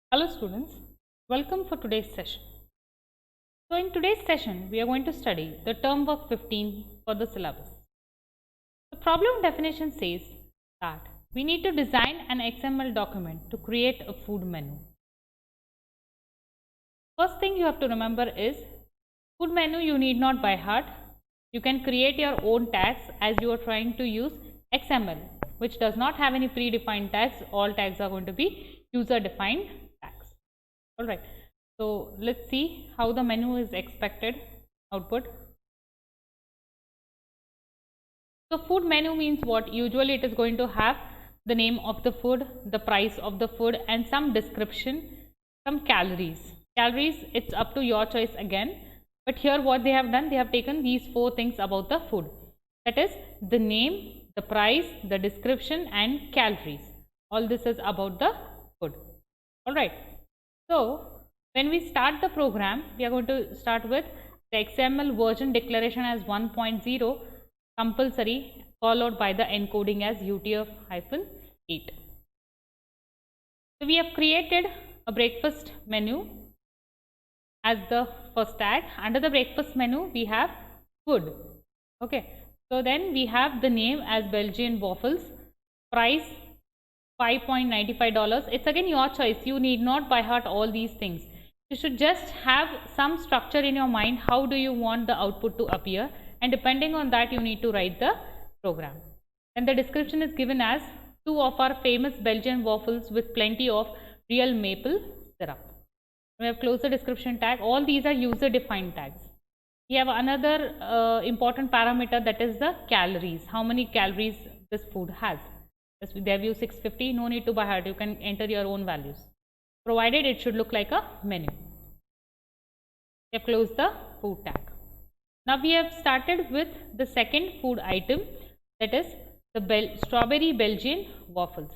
Hello students, welcome for today's session. So in today's session, we are going to study the term work 15 for the syllabus. The problem definition says that we need to design an XML document to create a food menu. First thing you have to remember is food menu you need not by heart. You can create your own tags as you are trying to use XML, which does not have any predefined tags. All tags are going to be user defined tags. Alright, so let's see how the menu is expected output. So food menu means what? Usually it is going to have the name of the food, the price of the food, and some description, some calories. Calories, it's up to your choice again. But here what they have done, they have taken these four things about the food. That is the name, the price, the description, and calories. All this is about the food. Alright. So when we start the program, we are going to start with the XML version declaration as 1.0 compulsory, followed by the encoding as UTF-8. So we have created a breakfast menu as the first tag. Under the breakfast menu, we have food. Okay. So then we have the name as Belgian waffles, price $5.95. It's again your choice. You need not by heart all these things. You should just have some structure in your mind. How do you want the output to appear? And depending on that, you need to write the program. And the description is given as 2 of our famous Belgian waffles with plenty of real maple syrup. We have closed the description tag. All these are user defined tags. We have another important parameter, that is the calories. How many calories this food has. They have used 650. No need to by heart. You can enter your own values. Provided it should look like a menu. We have closed the food tag. Now we have started with the second food item, that is the strawberry Belgian waffles.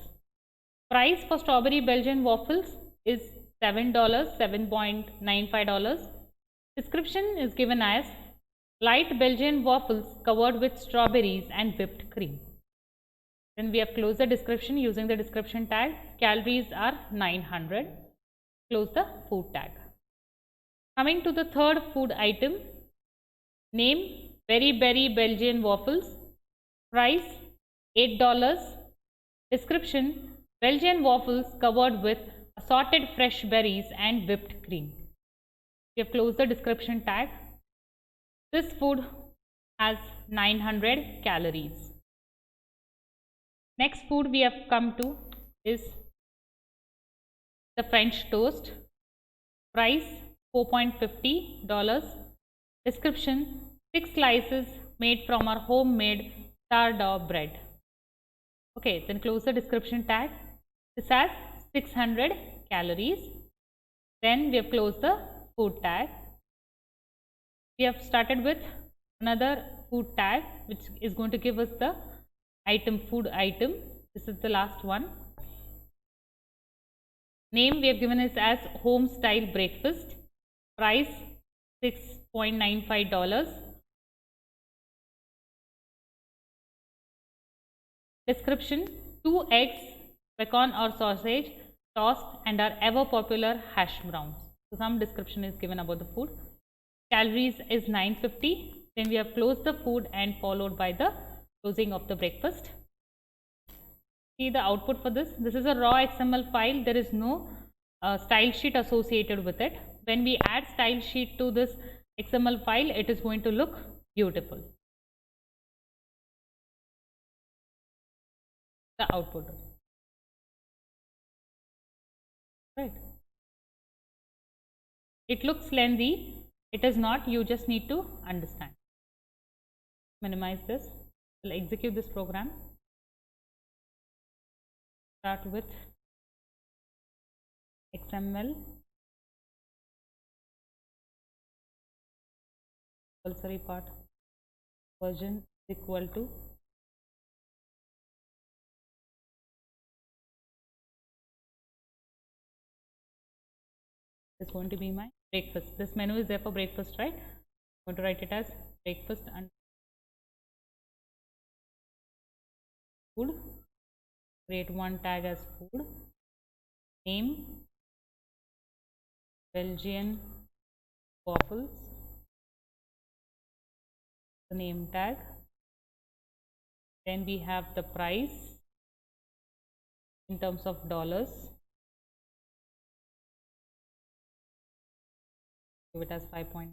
Price for strawberry Belgian waffles is $7, $7.95. Description is given as light Belgian waffles covered with strawberries and whipped cream. Then we have closed the description using the description tag. Calories are 900. Close the food tag. Coming to the third food item, name Berry Berry Belgian waffles, price $8. Description Belgian waffles covered with assorted fresh berries and whipped cream. We have closed the description tag. This food has 900 calories. Next food we have come to is the French toast. Price $4.50. Description 6 slices made from our homemade sourdough bread. Okay, then close the description tag. This has 600 calories. Then we have closed the food tag. We have started with another food tag, which is going to give us the item, food item. This is the last one. Name we have given is as home style breakfast. Price $6.95. Description 2 eggs, bacon or sausage tossed and our ever popular hash browns. So some description is given about the food. Calories is 950. Then we have closed the food and followed by the closing of the breakfast. See the output for this. This is a raw XML file. There is no style sheet associated with it. When we add style sheet to this XML file, it is going to look beautiful. The output. Right. It looks lengthy. It is not. You just need to understand. Minimize this. We'll execute this program. Start with XML. Compulsory part. Version is equal to is going to be my breakfast. This menu is there for breakfast, right? I'm going to write it as breakfast and food. Create one tag as food. Name Belgian waffles, the name tag. Then we have the price in terms of dollars. Give it as 5 point.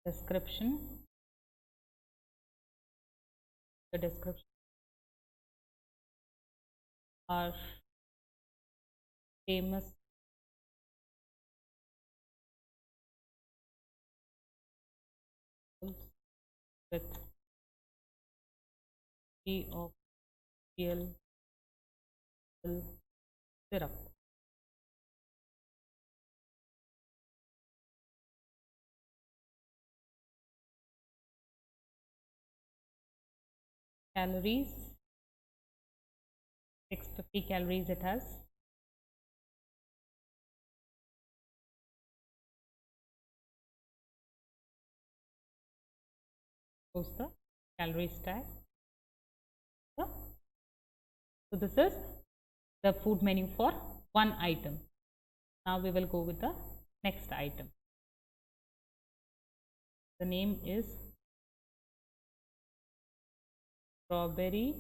Description. The description are famous with tea of real syrup. Calories, 650 calories it has. Shows the calories tag. So this is the food menu for one item. Now we will go with the next item. The name is strawberry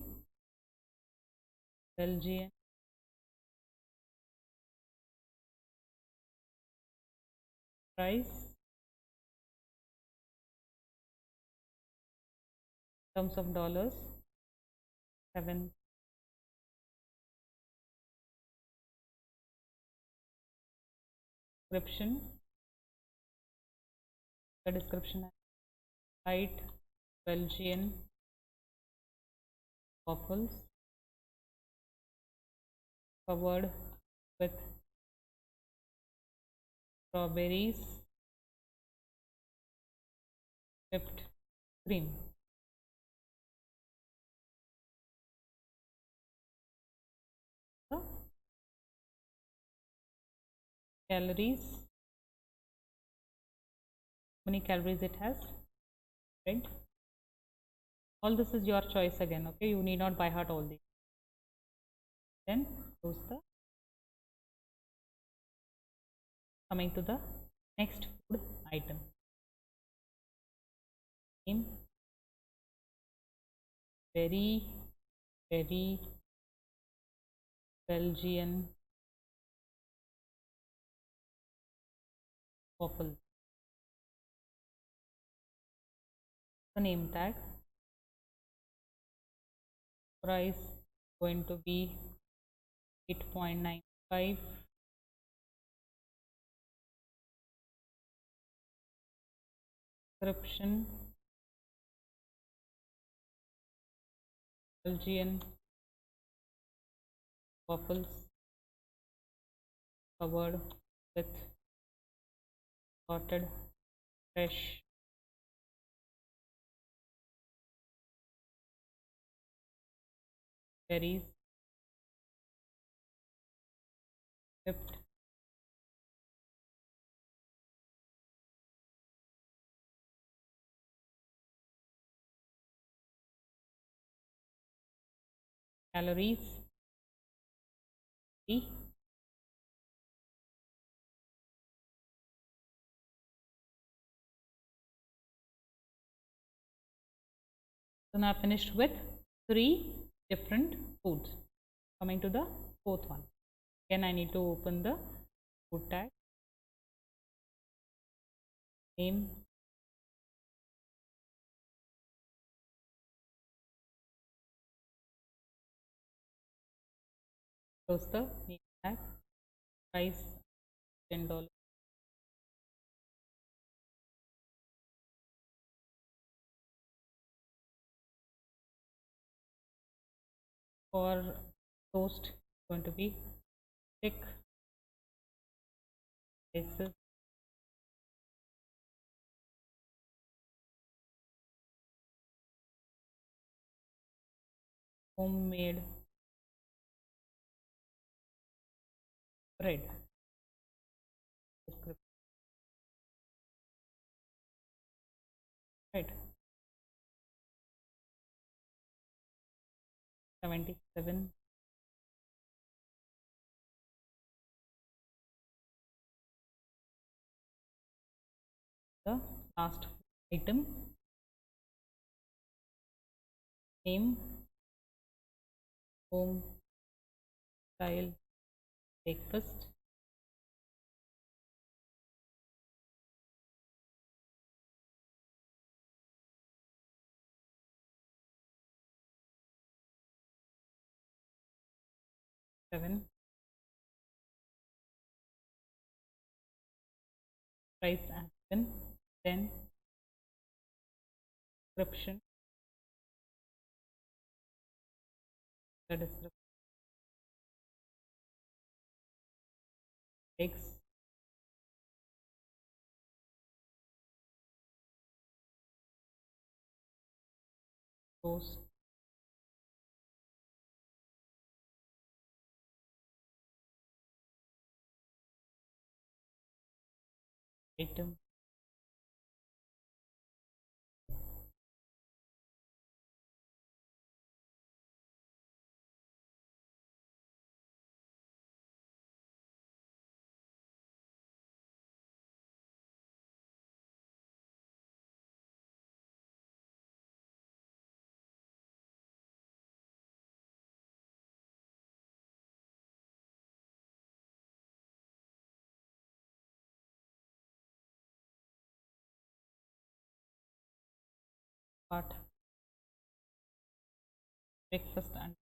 Belgian price. In terms of dollars, 7. Description. The description is white Belgian waffles covered with strawberries, whipped cream. The calories, how many calories it has, right? All this is your choice again, okay? You need not by heart all these. Then goes the coming to the next food item. Name very Belgian waffle. The name tag. Price going to be 8.95. Description. Belgian waffles covered with sorted fresh berries, whipped calories 3. So now finished with 3 different foods. Coming to the fourth one. Again I need to open the food tag. Name, close the name tag. Price $10. For toast going to be thick slices, homemade bread. Right, 77 last item, name, home, style, breakfast. Seven, price as given. Then description, the description takes post item. Part breakfast and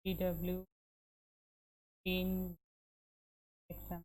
PW in exam.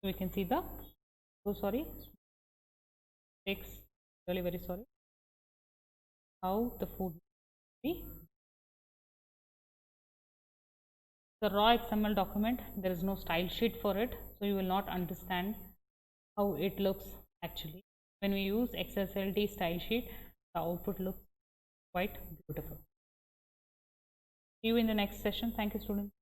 We can see the, so sorry, takes, really very sorry, how the food be. The raw XML document, there is no style sheet for it, so you will not understand how it looks actually. When we use XSLT style sheet, the output looks quite beautiful. See you in the next session. Thank you, students.